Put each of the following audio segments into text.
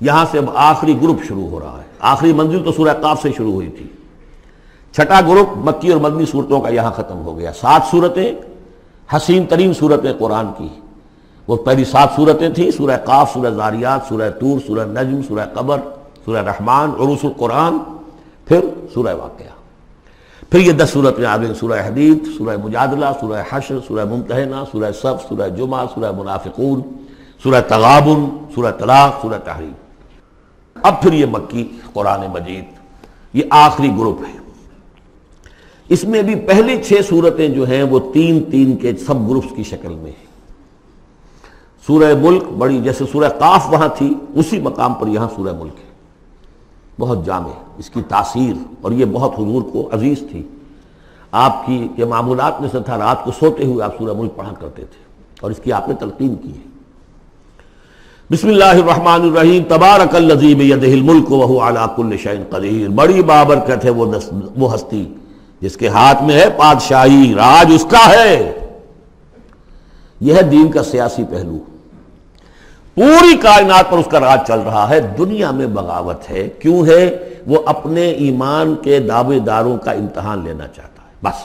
یہاں سے اب آخری گروپ شروع ہو رہا ہے. آخری منزل تو سورہ قاف سے شروع ہوئی تھی. چھٹا گروپ مکی اور مدنی صورتوں کا یہاں ختم ہو گیا. 7 صورتیں حسین ترین صورتیں قرآن کی. وہ پہلی 7 صورتیں تھیں: سورہ قاف، سورہ ذاریات، سورہ طور، سورہ نجم، سورہ قمر، سورہ رحمان، عروس القرآن، پھر سورہ واقعہ. پھر یہ 10 صورتیں آ گئیں: سورہ حدید، سورہ مجادلہ، سورہ حشر، سورہ ممتحنہ، سورہ صف، سورہ جمعہ، سورہ منافقون، سورہ تغابن، سورہ طلاق، سورہ تحریم. اب پھر یہ مکی قرآن مجید، یہ آخری گروپ ہے. اس میں بھی پہلی 6 صورتیں جو ہیں وہ 3 کے سب گروپس کی شکل میں ہیں. سورہ ملک بڑی، جیسے سورہ قاف وہاں تھی اسی مقام پر یہاں سورہ ملک ہے. بہت جامع اس کی تاثیر، اور یہ بہت حضور کو عزیز تھی. آپ کی یہ معمولات میں سے تھا، رات کو سوتے ہوئے آپ سورہ ملک پڑھا کرتے تھے، اور اس کی آپ نے تلقین کی ہے. بسم اللہ الرحمن الرحیم. تبارک الذی بیدہ الملک وہو علی کل شیء قدیر. بڑی بابرکت ہے وہ ہستی جس کے ہاتھ میں ہے بادشاہی، راج اس کا ہے. یہ ہے دین کا سیاسی پہلو. پوری کائنات پر اس کا راج چل رہا ہے. دنیا میں بغاوت ہے. کیوں ہے؟ وہ اپنے ایمان کے دعوے داروں کا امتحان لینا چاہتا ہے بس.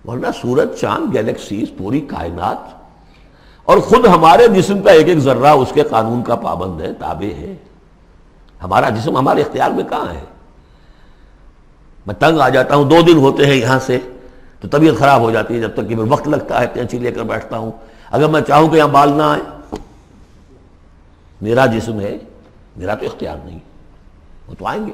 ورنہ سورج، چاند، گیلیکسیز، پوری کائنات اور خود ہمارے جسم کا ایک ذرہ اس کے قانون کا پابند ہے، تابع ہے. ہمارا جسم ہمارے اختیار میں کہاں ہے؟ میں تنگ آ جاتا ہوں، 2 دن ہوتے ہیں یہاں سے تو طبیعت خراب ہو جاتی ہے، جب تک کہ وقت لگتا ہے کینچی لے کر بیٹھتا ہوں. اگر میں چاہوں کہ یہاں بال نہ آئے، میرا جسم ہے، میرا تو اختیار نہیں، وہ تو آئیں گے.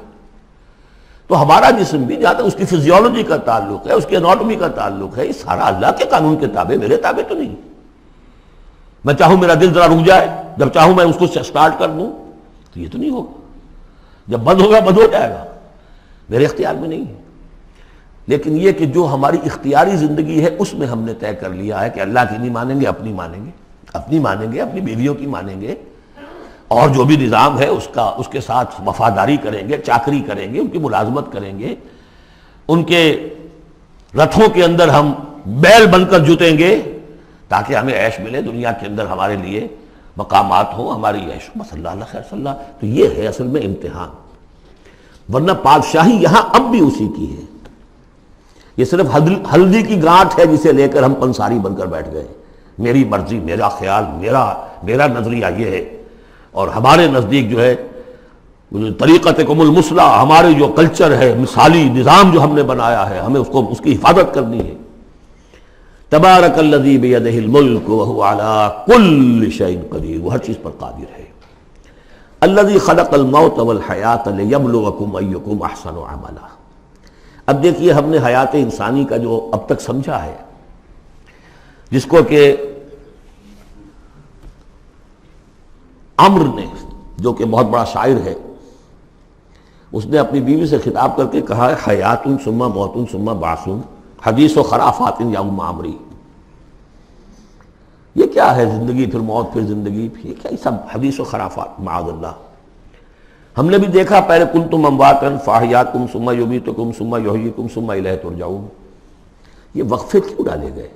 تو ہمارا جسم بھی جہاں تک اس کی فزیولوجی کا تعلق ہے، اس کی اناٹومی کا تعلق ہے، یہ سارا اللہ کے قانون کے تابع، میرے تابع تو نہیں. میں چاہوں میرا دل ذرا رک جائے، جب چاہوں میں اس کو سٹارٹ کر دوں تو یہ تو نہیں ہوگا. جب بند ہوگا بند ہو جائے گا، میرے اختیار میں نہیں ہے. لیکن یہ کہ جو ہماری اختیاری زندگی ہے اس میں ہم نے طے کر لیا ہے کہ اللہ کی نہیں مانیں گے، اپنی مانیں گے، اپنی مانیں گے، اپنی بیویوں کی مانیں گے، اور جو بھی نظام ہے اس کے ساتھ وفاداری کریں گے، چاکری کریں گے، ان کی ملازمت کریں گے، ان کے رتھوں کے اندر ہم بیل بن کر جتیں گے تاکہ ہمیں عیش ملے، دنیا کے اندر ہمارے لیے مقامات ہوں، ہماری عیش. بس اللہ خیر صلی اللہ. تو یہ ہے اصل میں امتحان. ورنہ بادشاہی یہاں اب بھی اسی کی ہے. یہ صرف ہلدی کی گانٹھ ہے جسے لے کر ہم پنساری بن کر بیٹھ گئے. میری مرضی، میرا خیال، میرا نظریہ یہ ہے. اور ہمارے نزدیک جو ہے طریقتکم المثلی، ہمارے جو کلچر ہے، مثالی نظام جو ہم نے بنایا ہے، ہمیں اس کی حفاظت کرنی ہے. تبارک الذی بیدہ الملک وہو علی کل شیء قدیر. وہ ہر چیز پر قادر ہے. الذی خلق الموت والحیاۃ لیبلوکم ایکم احسن عملا. اب دیکھیے ہم نے حیات انسانی کا جو اب تک سمجھا ہے، جس کو کہ عمر نے، جو کہ بہت بڑا شاعر ہے، اس نے اپنی بیوی سے خطاب کر کے کہا ہے حیات ثم موت ثم بعث حدیث و خرافات یوم عمری. یہ کیا ہے؟ زندگی پھر موت پھر زندگی، یہ کیا؟ یہ سب حدیث و خرافات معاذ اللہ. ہم نے بھی دیکھا پہلے کنتم امواتا فاحیاکم ثم یمیتکم ثم یحییکم ثم الیہ ترجعون. یہ وقفے کیوں ڈالے گئے؟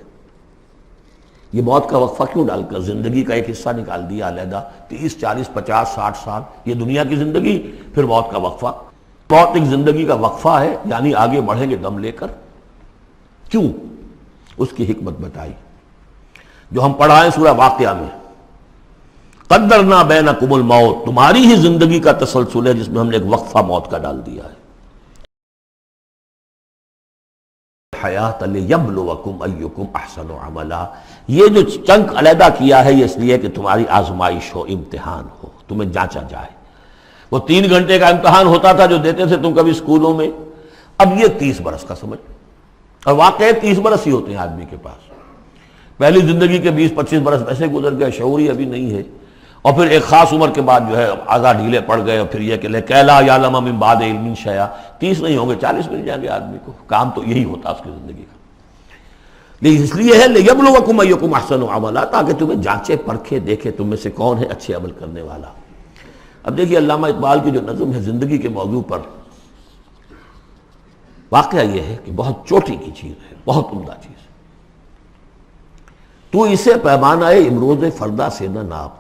یہ موت کا وقفہ کیوں ڈال کر زندگی کا ایک حصہ نکال دیا علیحدہ؟ 30 40 50 60 سال یہ دنیا کی زندگی، پھر موت کا وقفہ. موت ایک زندگی کا وقفہ ہے، یعنی آگے بڑھیں گے دم لے کر. کیوں؟ اس کی حکمت بتائی جو ہم پڑھائیں سورہ واقعہ میں. قدرنا بینکم الموت، تمہاری ہی زندگی کا تسلسل ہے جس میں ہم نے ایک وقفہ موت کا ڈال دیا ہے. حیات لیبلوکم ایکم احسن عملا. یہ جو چنک علیحدہ کیا ہے یہ اس لیے کہ تمہاری آزمائش ہو، امتحان ہو، تمہیں جانچا جائے. وہ 3 گھنٹے کا امتحان ہوتا تھا جو دیتے تھے تم کبھی اسکولوں میں، اب یہ 30 برس کا سمجھ. اور واقعی 30 برس ہی ہوتے ہیں آدمی کے پاس. پہلی زندگی کے 20-25 برس ویسے گزر گئے، شعوری ابھی نہیں ہے، اور پھر ایک خاص عمر کے بعد جو ہے اعضاء ڈھیلے پڑ گئے، اور پھر یہ کہ لکیلا یعلم من بعد علم شیئا. 30 نہیں ہوں گے 40 مل جائیں گے آدمی کو. کام تو یہی ہوتا اس کی زندگی کا. لیکن اس لیے ہے لیبلوکم ایکم احسن عملا، تاکہ تمہیں جانچے پرکھے دیکھے تم میں سے کون ہے اچھے عمل کرنے والا. اب دیکھیے علامہ اقبال کی جو نظم ہے زندگی کے موضوع پر، واقعہ یہ ہے کہ بہت چوٹی کی چیز ہے، بہت عمدہ چیز. تو اسے پیمانہ امروز فردہ سے نہ ناپ،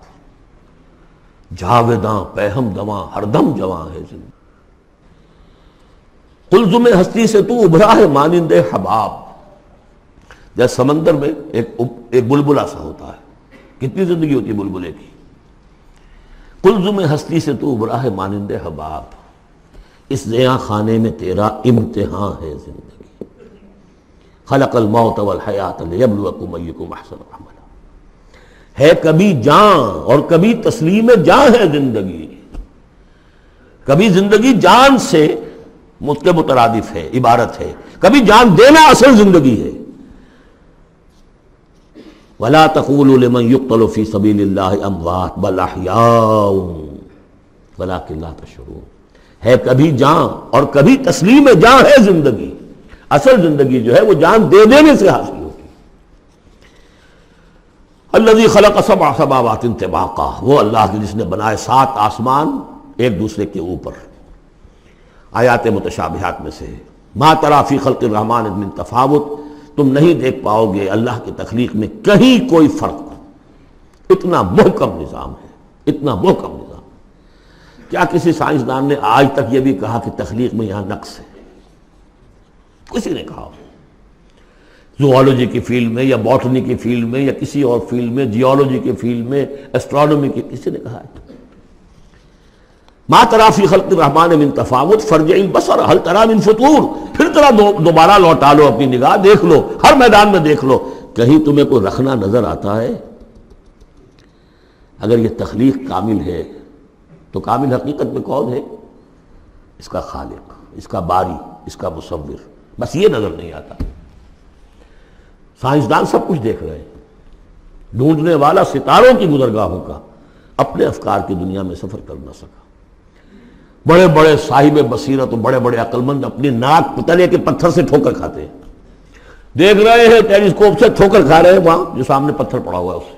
جاویداں پہم دواں ہر دم جواں ہے زندگی. قلزم ہستی سے تو ابھرا ہے مانند حباب. جیسے سمندر میں ایک بلبلا سا ہوتا ہے، کتنی زندگی ہوتی ہے بلبلے کی. قلزم ہستی سے تو ابھرا ہے مانند حباب، اس زیاں خانے میں تیرا امتحان ہے زندگی. خلق الموت والحیات لیبلوکم ایکم احسن عملا. ہے کبھی جاں اور کبھی تسلیم جاں ہے زندگی. کبھی زندگی جان سے مترادف ہے، عبارت ہے، کبھی جان دینا اصل زندگی ہے. وَلَا تَقُولُوا لِمَنْ يُقْتَلُ فِي سَبِيلِ اللَّهِ أَمْوَاتٌ بَلْ أَحْيَاءٌ وَلَٰكِنْ لَا تَشْعُرُونَ. ہے کبھی جان اور کبھی تسلیم جان ہے زندگی. اصل زندگی جو ہے وہ جان دے دینے سے حاصل ہوگی. الذی خلق سبع سماوات طباقا، وہ اللہ جس نے بنائے 7 آسمان ایک دوسرے کے اوپر. آیات متشابہات میں سے ما تری فی خلق الرحمن من تفاوت، تم نہیں دیکھ پاؤ گے اللہ کی تخلیق میں کہیں کوئی فرق. اتنا محکم نظام ہے، اتنا محکم نظام. کیا کسی سائنسدان نے آج تک یہ بھی کہا کہ تخلیق میں یہاں نقص ہے؟ کسی نے کہا؟ زوالوجی کی فیلڈ میں یا باٹنی کی فیلڈ میں یا کسی اور فیلڈ میں، جیولوجی کی فیلڈ میں، ایسٹرونومی کی، کسی نے کہا ہے؟ ما تری فی خلق الرحمن من تفاوت فارجع البصر هل تری من فطور. پھر ذرا دوبارہ لوٹا لو اپنی نگاہ، دیکھ لو، ہر میدان میں دیکھ لو، کہیں تمہیں کوئی رخنا نظر آتا ہے؟ اگر یہ تخلیق کامل ہے تو کامل حقیقت میں کون ہے؟ اس کا خالق، اس کا باری، اس کا مصور. بس یہ نظر نہیں آتا. سائنسدان سب کچھ دیکھ رہے ہیں، ڈھونڈنے والا ستاروں کی گزرگاہوں کا اپنے افکار کی دنیا میں سفر کر نہ سکا. بڑے بڑے صاحب بصیرت و بڑے بڑے عقل مند اپنی ناک تلے کے پتھر سے ٹھوکر کھاتے ہیں. دیکھ رہے ہیں ٹیلیسکوپ سے ٹھوکر کھا رہے ہیں وہاں جو سامنے پتھر پڑا ہوا ہے اس سے.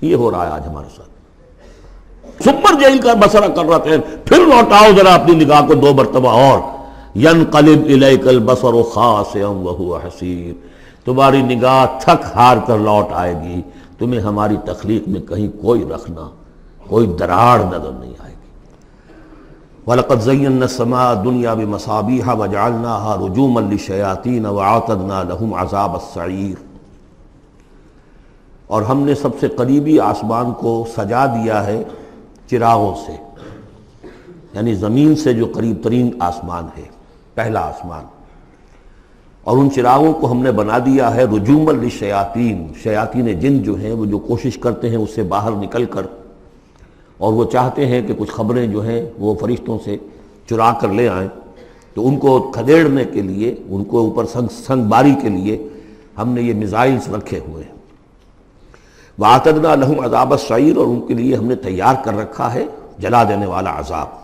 یہ ہو رہا ہے آج ہمارے ساتھ. سپر جیل کا بسرا کر رہے ہیں، پھر لوٹاؤ ذرا اپنی نگاہ کو 2 مرتبہ اور. ینقلب الیک البصر خاسئا وہو حسیر. تمہاری نگاہ تھک ہار کر لوٹ آئے گی، تمہیں ہماری تخلیق میں کہیں کوئی رخنا، کوئی دراڑ نظر نہیں آئے گی. وَلَقَدْ زَيَّنَّا السَّمَاءَ الدُّنْيَا بِمَصَابِيحَ وَجَعَلْنَاهَا رُجُومًا لِلشَّيَاطِينَ وَأَعْتَدْنَا لَهُمْ عَذَابَ السَّعِيرِ. اور ہم نے سب سے قریبی آسمان کو سجا دیا ہے چراغوں سے، یعنی زمین سے جو قریب ترین آسمان ہے، پہلا آسمان. اور ان چراغوں کو ہم نے بنا دیا ہے رجومًا للشیاطین. شیاطین جن جو ہیں وہ جو کوشش کرتے ہیں اس سے باہر نکل کر، اور وہ چاہتے ہیں کہ کچھ خبریں جو ہیں وہ فرشتوں سے چرا کر لے آئیں، تو ان کو کھدیڑنے کے لیے، ان کو اوپر سنگ باری کے لیے ہم نے یہ میزائلز رکھے ہوئے ہیں. وَأَعْتَدْنَا لَهُمْ عَذَابَ السَّعِيرِ، اور ان کے لیے ہم نے تیار کر رکھا ہے جلا دینے والا عذاب.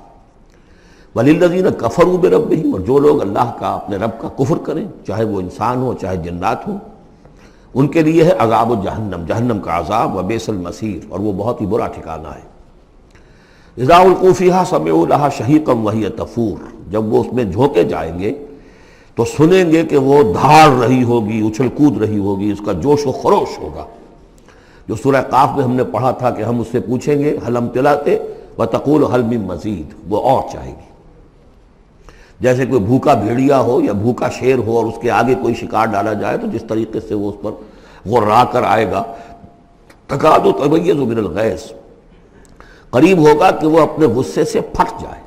وَلِلَّذِينَ كَفَرُوا بِرَبِّهِمْ، اور جو لوگ اللہ کا، اپنے رب کا کفر کریں، چاہے وہ انسان ہو چاہے جنات ہوں، ان کے لیے ہے عذاب جہنم، جہنم کا عذاب. وَبِئْسَ الْمَصِيرُ، اور وہ بہت ہی برا ٹھکانہ ہے. اذا القوا فیہا سمعوا لہا شہیقا وہی تفور، جب وہ اس میں جھونکے جائیں گے تو سنیں گے کہ وہ دھاڑ رہی ہوگی، اچھل کود رہی ہوگی، اس کا جوش و خروش ہوگا. جو سورہ قاف میں ہم نے پڑھا تھا کہ ہم اس سے پوچھیں گے هل امتلأت وتقول هل من مزید، وہ اور چاہے گی. جیسے کوئی بھوکا بھیڑیا ہو یا بھوکا شیر ہو اور اس کے آگے کوئی شکار ڈالا جائے تو جس طریقے سے وہ اس پر غرا کر آئے گا، تکاد تمیز من الغیظ، قریب ہوگا کہ وہ اپنے غصے سے پھٹ جائے.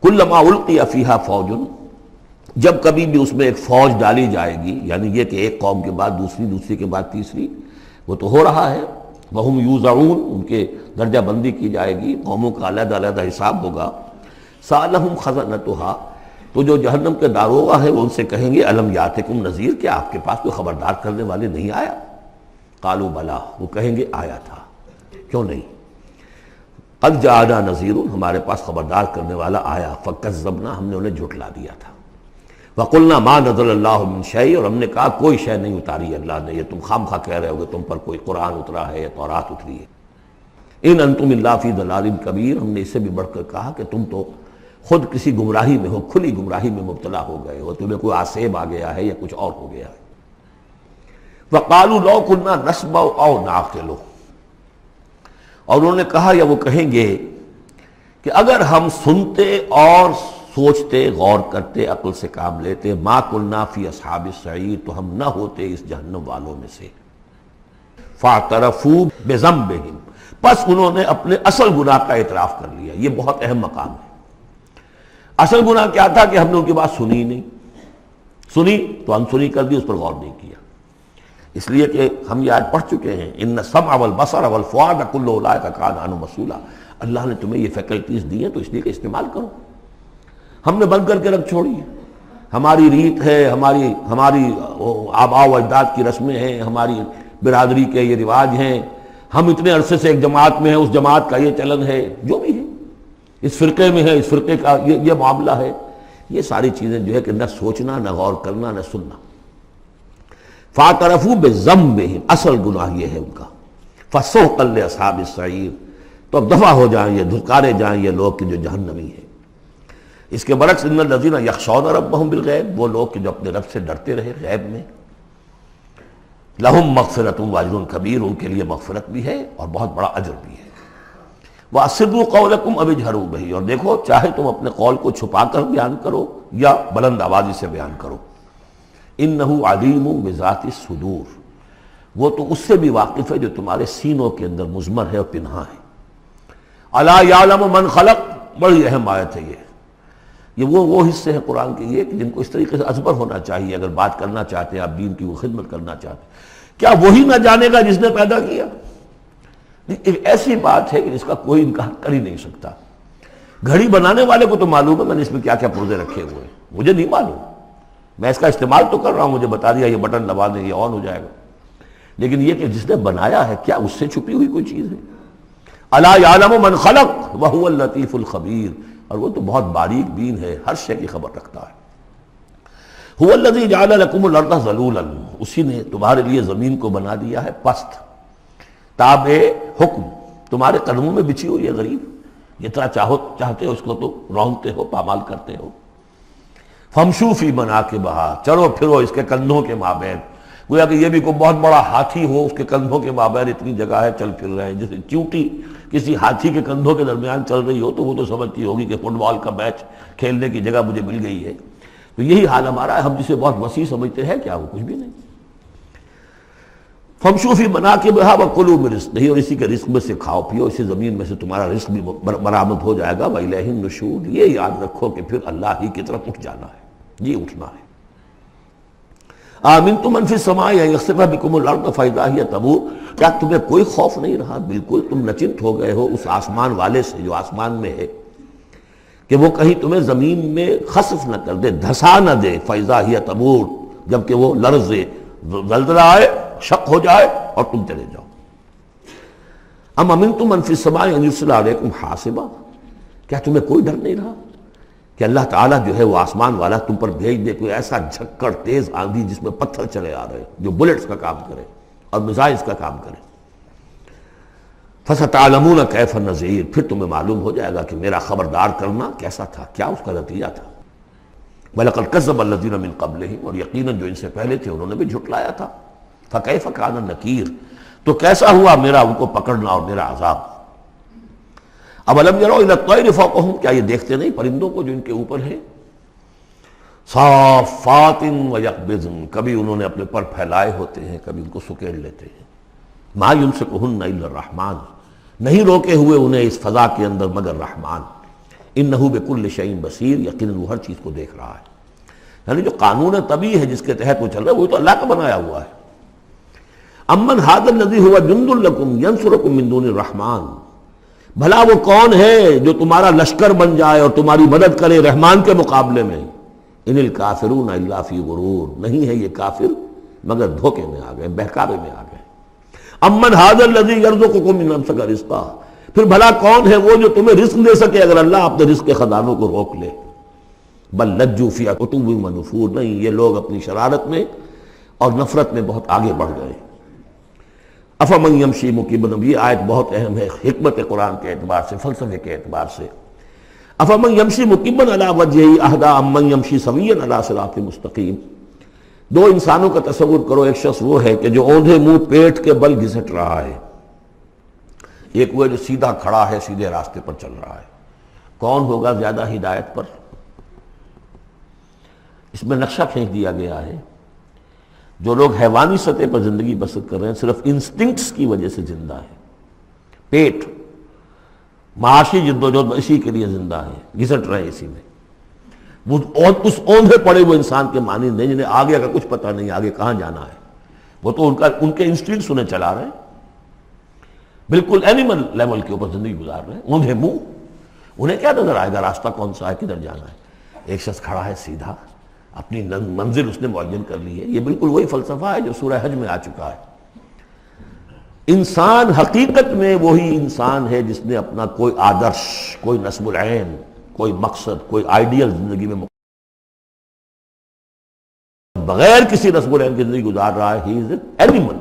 کلما القی فیہا فوج، جب کبھی بھی اس میں ایک فوج ڈالی جائے گی، یعنی یہ کہ ایک قوم کے بعد دوسری، دوسری کے بعد تیسری، وہ تو ہو رہا ہے. وہم یوزعون، ان کے درجہ بندی کی جائے گی، قوموں کا علیحدہ علیحدہ حساب ہوگا. سألہم خزنتہا، تو جو جہنم کے داروغہ ہے وہ ان سے کہیں گے الم یاتکم نذیر، کیا آپ کے پاس کوئی خبردار کرنے والے نہیں آیا؟ قالوا بلا، وہ کہیں گے آیا تھا، کیوں نہیں؟ قد جاءنا نذیر، ہمارے پاس خبردار کرنے والا آیا. فکذبنا، ہم نے انہیں جھٹلا دیا تھا. وقلنا ما نزل اللہ من شیء، اور ہم نے کہا کوئی شے نہیں اتاری اللہ نے، یہ تم خام خواہ کہہ رہے ہو کہ تم پر کوئی قرآن اترا ہے یا تورات اتری ہے. ان انتم الا فی ضلال کبیر، ہم نے اس سے بھی بڑھ کر کہا کہ تم تو خود کسی گمراہی میں ہو، کھلی گمراہی میں مبتلا ہو گئے ہو، تمہیں کوئی آسیب آ گیا ہے یا کچھ اور ہو گیا ہے. وقالوا لو كنا نسمع او نعقل، اور انہوں نے کہا یا وہ کہیں گے کہ اگر ہم سنتے اور سوچتے، غور کرتے، عقل سے کام لیتے، ما کنا فی اصحاب السعیر، تو ہم نہ ہوتے اس جہنم والوں میں سے۔ فاعترفوا بذنبہم، پس انہوں نے اپنے اصل گناہ کا اعتراف کر لیا۔ یہ بہت اہم مقام ہے۔ اصل گناہ کیا تھا کہ ہم نے ان کی بات سنی ہی نہیں، سنی تو انسنی کر دی، اس پر غور نہیں کیا۔ اس لیے کہ ہم یہ آج پڑھ چکے ہیں، ان السمع والبصر والفؤاد کل اولئک کان عنہ مسئولا۔ اللہ نے تمہیں یہ فیکلٹیز دی ہیں تو اس لیے کہ استعمال کرو۔ ہم نے بند کر کے رکھ چھوڑی ہے۔ ہماری ریت ہے، ہماری آباء و اجداد کی رسمیں ہیں، ہماری برادری کے یہ رواج ہیں، ہم اتنے عرصے سے ایک جماعت میں ہیں، اس جماعت کا یہ چلن ہے، جو بھی ہے، اس فرقے میں ہے، اس فرقے کا یہ معاملہ ہے۔ یہ ساری چیزیں جو ہے کہ نہ سوچنا، نہ غور کرنا، نہ سننا۔ فاعترفوا بذنبہم، اصل گناہ یہ ہے ان کا۔ فسحقا لاصحاب السعیر، تو اب دفع ہو جائیں یہ، دھتکارے جائیں یہ لوگ کہ جو جہنمی ہیں۔ اس کے برعکس ان الذین یخشون ربہم بالغیب، وہ لوگ کہ جو اپنے رب سے ڈرتے رہے غیب میں، لہم مغفرۃ واجر کبیر، ان کے لیے مغفرت بھی ہے اور بہت بڑا اجر بھی ہے۔ واسروا قولکم او اجہروا بہ، اور دیکھو چاہے تم اپنے قول کو چھپا کر بیان کرو یا بلند آوازی سے بیان کرو۔ انہ علیم بذات الصدور، وہ تو اس سے بھی واقف ہے جو تمہارے سینوں کے اندر مضمر ہے اور پنہا ہے۔ الا یعلم من خلق، بڑی اہم آیت ہے یہ وہ حصے ہیں قرآن کے یہ کہ جن کو اس طریقے سے ازبر ہونا چاہیے اگر بات کرنا چاہتے ہیں، آپ دین کی وہ خدمت کرنا چاہتے ہیں۔ کیا وہی نہ جانے گا جس نے پیدا کیا؟ ایک ایسی بات ہے کہ جس کا کوئی انکار کر ہی نہیں سکتا۔ گھڑی بنانے والے کو تو معلوم ہے میں نے اس میں کیا کیا پرزے رکھے ہوئے ہیں، مجھے نہیں معلوم، میں اس کا استعمال تو کر رہا ہوں، مجھے بتا دیا یہ بٹن دبا دیں یہ آن ہو جائے گا، لیکن یہ کہ جس نے بنایا ہے کیا اس سے چھپی ہوئی کوئی چیز ہے؟ الا یعلم من خلق وهو اللطیف الخبیر، اور وہ تو بہت باریک بین ہے، ہر شے کی خبر رکھتا ہے۔ هو الذی جعل لکم الارض ذلولا، اسی نے تمہارے لیے زمین کو بنا دیا ہے پست، تابع حکم، تمہارے قدموں میں بچھی ہوئی ہے غریب، جتنا چاہتے ہو اس کو تو رونتے ہو، پامال کرتے ہو۔ فامشوا فی مناکبہا، چلو پھرو اس کے کندھوں کے مابین، گویا کہ یہ بھی کوئی بہت بڑا ہاتھی ہو، اس کے کندھوں کے مابین اتنی جگہ ہے، چل پھر رہے ہیں۔ جیسے چیونٹی کسی ہاتھی کے کندھوں کے درمیان چل رہی ہو تو وہ تو سمجھتی ہوگی کہ فٹ بال کا میچ کھیلنے کی جگہ مجھے مل گئی ہے۔ تو یہی حال ہمارا ہے، ہم جسے بہت وسیع سمجھتے ہیں کیا وہ کچھ بھی نہیں۔ فامشوا فی مناکبہا وکلوا من رزقہ، اور اسی کے رزق میں سے کھاؤ پیو، اسی زمین میں سے تمہارا رزق بھی برآمد ہو جائے گا۔ وإلیہ النشور، یہ یاد رکھو کہ پھر اللہ ہی کی طرف اٹھ جانا ہے، یہ اٹھنا ہے۔ آمنتم من فی السماء ان یخسف بکم الارض فاذا ہی تمور، کیا تمہیں کوئی خوف نہیں رہا؟ بالکل تم نچنت ہو گئے ہو اس آسمان والے سے جو آسمان میں ہے کہ وہ کہیں تمہیں زمین میں خسف نہ کر دے، دھسا نہ دے، فاذا ہی تمور، جبکہ وہ لرزے، زلزلہ آئے، شق ہو جائے اور تم چلے جاؤ۔ ام امنتم من فی السماء ان یرسل علیکم حاصبا، کیا تمہیں کوئی ڈر نہیں رہا کہ اللہ تعالیٰ جو ہے وہ آسمان والا تم پر بھیج دے کوئی ایسا جھکڑ تیز آندھی جس میں پتھر چلے آ رہے جو بلٹس کا کام کرے اور میزائلز کا کام کرے؟ فَسَتَعْلَمُونَ كَيْفَ النَّذِيرُ، پھر تمہیں معلوم ہو جائے گا کہ میرا خبردار کرنا کیسا تھا، کیا اس کا نتیجہ تھا۔ وَلَقَدْ كَذَّبَ الَّذِينَ مِن قَبْلِهِمْ، اور یقیناً جو ان سے پہلے تھے انہوں نے بھی جھٹلایا تھا۔ فَكَيْفَ كَانَ النَّكِيرُ، تو کیسا ہوا میرا ان کو پکڑنا اور میرا عذاب۔ اَوَلَمْ يَرَوْا إِلَى الطَّيْرِ فَوْقَهُمْ، کیا یہ دیکھتے نہیں پرندوں کو جو ان کے اوپر ہیں؟ صَافَّاتٍ وَيَقْبِضْنَ، کبھی انہوں نے اپنے پر پھیلائے ہوتے ہیں، کبھی ان کو سکیڑ لیتے ہیں۔ مَا يُمْسِكُهُنَّ إِلَّا الرَّحْمَنُ، نہیں روکے ہوئے انہیں اس فضا کے اندر مگر رحمان۔ انہو بکل شیء بصیر، یقیناً وہ ہر چیز کو دیکھ رہا ہے۔ یعنی جو قانون طبیعی ہے جس کے تحت وہ چل رہا ہے وہ تو اللہ کا بنایا ہوا ہے۔ امن ھذا الذی ھو جند لکم ینصرکم من دون الرحمن، بھلا وہ کون ہے جو تمہارا لشکر بن جائے اور تمہاری مدد کرے رحمان کے مقابلے میں؟ ان الکافرون الا فی غرور، نہیں ہے یہ کافر مگر دھوکے میں آ گئے، بہکاوے میں آ گئے۔ امن ھذا الذی یرزقکم من امسک رزقا، پھر بھلا کون ہے وہ جو تمہیں رزق دے سکے اگر اللہ اپنے رزق کے خزانوں کو روک لے؟ بل لجوا فی عتو و نفور، نہیں یہ لوگ اپنی شرارت میں اور نفرت میں بہت آگے بڑھ گئے۔ افمن یمشی مکبا، یہ آیت بہت اہم ہے حکمت قرآن کے اعتبار سے، فلسفے کے اعتبار سے۔ افمن یمشی مکبا علی وجہہ اہدی امن یمشی سویا علی صراط مستقیم، دو انسانوں کا تصور کرو، ایک شخص وہ ہے کہ جو اوندھے منہ پیٹ کے بل گھسٹ رہا ہے، ایک وہ جو سیدھا کھڑا ہے، سیدھے راستے پر چل رہا ہے۔ کون ہوگا زیادہ ہدایت پر؟ اس میں نقشہ کھینچ دیا گیا ہے، جو لوگ حیوانی سطح پر زندگی بسر کر رہے ہیں صرف انسٹنکٹس کی وجہ سے زندہ ہے، پیٹ، معاشی جدوجہد اسی کے لیے زندہ ہے، گھسٹ رہے ہیں اسی میں، اس اوندھے پڑے ہوئے انسان کے مانند نہیں جنہیں آگے کا کچھ پتہ نہیں آگے کہاں جانا ہے، وہ تو ان کے انسٹنکٹس انہیں چلا رہے ہیں، بالکل اینیمل لیول کے اوپر زندگی گزار رہے ہیں، اوندھے منہ، انہیں کیا نظر آئے گا راستہ کون سا ہے، کدھر جانا ہے؟ ایک شخص کھڑا ہے سیدھا، اپنی منزل اس نے معین کر لی ہے۔ یہ بالکل وہی فلسفہ ہے جو سورہ حج میں آ چکا ہے۔ انسان حقیقت میں وہی انسان ہے جس نے اپنا کوئی آدرش، کوئی نصب العین، کوئی مقصد، کوئی آئیڈیل زندگی میں بغیر کسی نصب العین کی زندگی گزار رہا ہے۔ ہی از این اینیمل،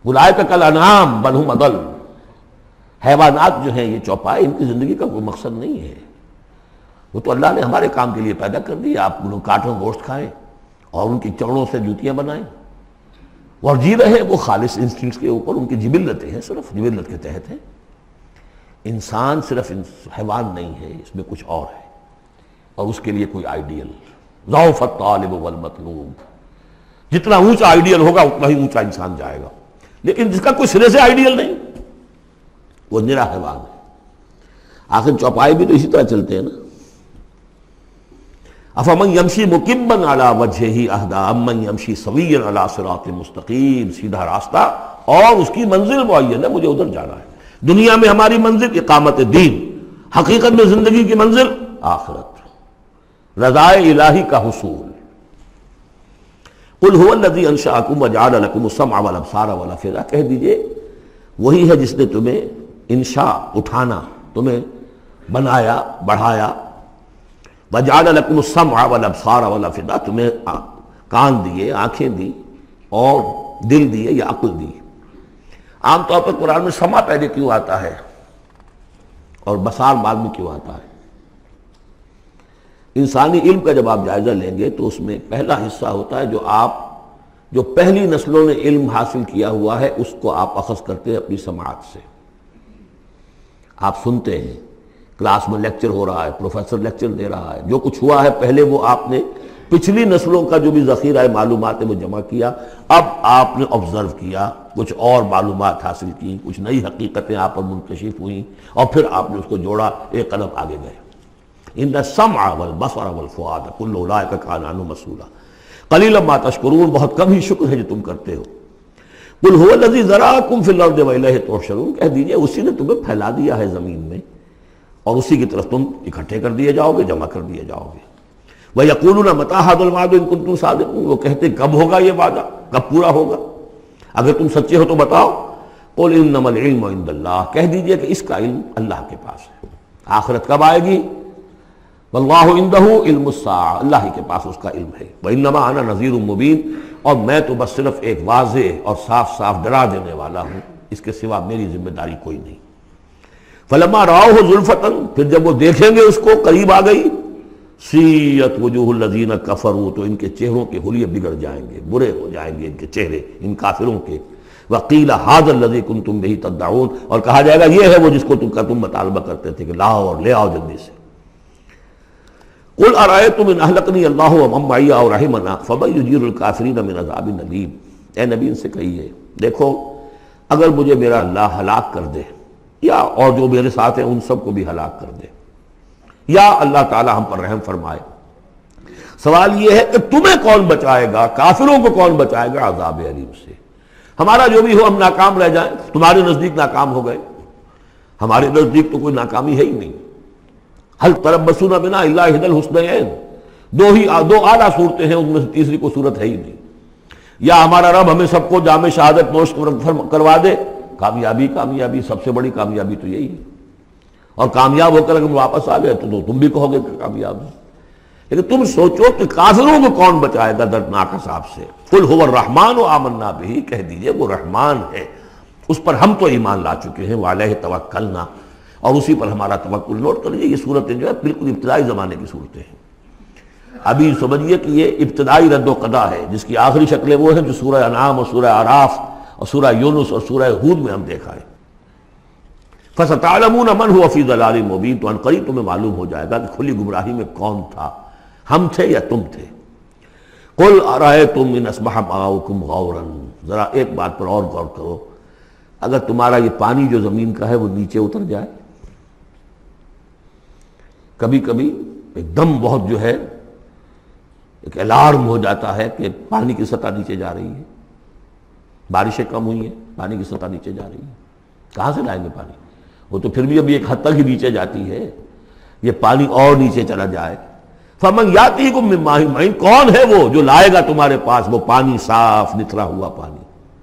اولئک کالانعام بل ھم اضل۔ حیوانات جو ہیں یہ چوپائے، ان کی زندگی کا کوئی مقصد نہیں ہے، وہ تو اللہ نے ہمارے کام کے لیے پیدا کر دی۔ آپ لوگ کاٹوں گوشت کھائیں اور ان کی چمڑوں سے جوتیاں بنائیں اور جی رہے، وہ خالص انسٹنکٹس کے اوپر، ان کی جبلتیں ہیں، صرف جبلت کے تحت ہیں۔ انسان صرف حیوان نہیں ہے، اس میں کچھ اور ہے، اور اس کے لیے کوئی آئیڈیل۔ ضعف الطالب والمطلوب، جتنا اونچا آئیڈیل ہوگا اتنا ہی اونچا انسان جائے گا، لیکن جس کا کوئی سرے سے آئیڈیل نہیں وہ نرا حیوان ہے۔ آخر چوپائے بھی تو اسی طرح چلتے ہیں نا۔ افمن یمشی مکبا علی وجہہ اہدی امن یمشی سویا علی صراط مستقیم، سیدھا راستہ اور اس کی منزل معین ہے، مجھے ادھر جانا ہے۔ دنیا میں ہماری منزل اقامت دین، حقیقت میں زندگی کی منزل آخرت، رضا الہی کا حصول۔ قل هو الذی انشأکم وجعل لکم السمع والابصار والافئدہ، کہہ دیجئے وہی ہے جس نے تمہیں انشاء، اٹھانا، تمہیں بنایا، بڑھایا، وجعل لکم السمع والابصار والافئدہ، تمہیں کان دیے، آنکھیں دی اور دل دیے یا عقل دی۔ عام طور پر قرآن میں سمع پہلے کیوں آتا ہے اور بصار بعد میں کیوں آتا ہے؟ انسانی علم کا جب آپ جائزہ لیں گے تو اس میں پہلا حصہ ہوتا ہے جو پہلی نسلوں نے علم حاصل کیا ہوا ہے، اس کو آپ اخذ کرتے ہیں اپنی سماعت سے۔ آپ سنتے ہیں، کلاس میں لیکچر ہو رہا ہے، پروفیسر لیکچر دے رہا ہے، جو کچھ ہوا ہے پہلے وہ آپ نے پچھلی نسلوں کا جو بھی ذخیرہ معلومات ہے وہ جمع کیا، اب آپ نے آبزرو کیا، کچھ اور معلومات حاصل کی، کچھ نئی حقیقتیں آپ پر منکشف ہوئیں، اور پھر آپ نے اس کو جوڑا، ایک قدم آگے گئے۔ ان السمع والبصر والفؤاد کل اولئک کان عنہ مسئولا قلیلا ما تشکرون، بہت کم ہی شکر ہے جو تم کرتے ہو۔ قل هو الذی ذرأکم فی الارض والیہ تحشرون، کہہ دیجئے اسی نے تمہیں پھیلا دیا ہے زمین میں اور اسی کی طرف تم اکٹھے کر دیے جاؤ گے، جمع کر دیے جاؤ گے۔ وَيَقُولُونَ مَتَىٰ هَٰذَا الْوَعْدُ إِن كُنتُمْ صَادِقِينَ، وہ کہتے ہیں کب ہوگا یہ وعدہ، کب پورا ہوگا، اگر تم سچے ہو تو بتاؤ۔ قُلْ إِنَّمَا الْعِلْمُ عِندَ اللَّهِ، کہہ دیجئے کہ اس کا علم اللہ کے پاس ہے۔ آخرت کب آئے گی؟ وَاللَّهُ عِندَهُ عِلْمُ السَّاعَةِ، اللہ ہی کے پاس اس کا علم ہے۔ وَإِنَّمَا أَنَا نَذِيرٌ مُّبِينٌ، اور میں تو بس صرف ایک واضح اور صاف صاف ڈرا دینے والا ہوں، اس کے سوا میری ذمہ داری کوئی نہیں۔ فَلَمَّا رَأَوْهُ زُلْفَةً، پھر جب وہ دیکھیں گے اس کو، قریب آ گئی، سیئت وجوہ الذین کفروا، تو ان کے چہروں کے حلیے بگڑ جائیں گے، برے ہو جائیں گے ان کے چہرے، ان کافروں کے۔ وقیل ھذا الذی کنتم بہ تدعون، اور کہا جائے گا یہ ہے وہ جس کو تم مطالبہ کرتے تھے کہ لاؤ اور لے آؤ جلدی سے۔ قل ارأیتم ان اہلکنی اللہ ومن معی او رحمنا فمن یجیر الکافرین من عذاب الیم، اے نبی ان سے کہیے دیکھو اگر مجھے میرا اللہ ہلاک کر دے، یا اور جو میرے ساتھ ہیں ان سب کو بھی ہلاک کر دے، یا اللہ تعالی ہم پر رحم فرمائے، سوال یہ ہے کہ تمہیں کون بچائے گا، کافروں کو کون بچائے گا عذاب علیم سے؟ ہمارا جو بھی ہو ہم ناکام رہ جائیں، تمہارے نزدیک ناکام ہو گئے، ہمارے نزدیک تو کوئی ناکامی ہے ہی نہیں۔ هل تربصون بنا الا احدى الحسنيين، دو اعلیٰ صورتیں ہیں، ان میں سے تیسری کوئی صورت ہے ہی نہیں۔ یا ہمارا رب ہمیں سب کو جام شہادت نوش کروا دے، کامیابی سب سے بڑی کامیابی تو یہی ہے، اور کامیاب ہو کر اگر واپس آ گئے تو تم بھی کہو گے کہ کامیاب ہے۔ لیکن تم سوچو کہ کافروں کو کون بچائے گا دردناک عذاب سے۔ قل هو الرحمن آمنا به، کہہ دیجئے وہ رحمان ہے، اس پر ہم تو ایمان لا چکے ہیں، وعلیہ توکلنا، اور اسی پر ہمارا توکل۔ نوٹ کر لیجیے یہ صورتیں جو ہے بالکل ابتدائی زمانے کی صورتیں ہیں۔ ابھی سمجھیے کہ یہ ابتدائی رد و قضا ہے، جس کی آخری شکلیں وہ ہیں جو سورہ انعام اور سورہ اعراف اور سورہ یونس اور سورہ ہود میں ہم دیکھا ہے۔ فَسَتَعْلَمُونَ مَنْ هُوَ فِي ضَلَالٍ مُبِينٍ، تو عنقریب تمہیں معلوم ہو جائے گا کہ کھلی گمراہی میں کون تھا، ہم تھے یا تم تھے۔ قُلْ أَرَأَيْتُمْ إِنْ أَصْبَحَ مَاؤُكُمْ غَوْرًا، ذرا ایک بات پر اور غور کرو، اگر تمہارا یہ پانی جو زمین کا ہے وہ نیچے اتر جائے، کبھی کبھی ایک دم بہت جو ہے ایک الارم ہو جاتا ہے کہ پانی کی سطح نیچے جا رہی ہے، بارشیں کم ہوئی ہیں، پانی کی سطح نیچے جا رہی ہے، کہاں سے لائیں گے پانی؟ وہ تو پھر بھی ابھی ایک حد تک ہی نیچے جاتی ہے، یہ پانی اور نیچے چلا جائے۔ فَمَنْ يَأْتِيكُم مِّن مَّاءٍ مَّعِينٍ، کون ہے وہ جو لائے گا تمہارے پاس وہ پانی صاف نتھرا ہوا پانی؟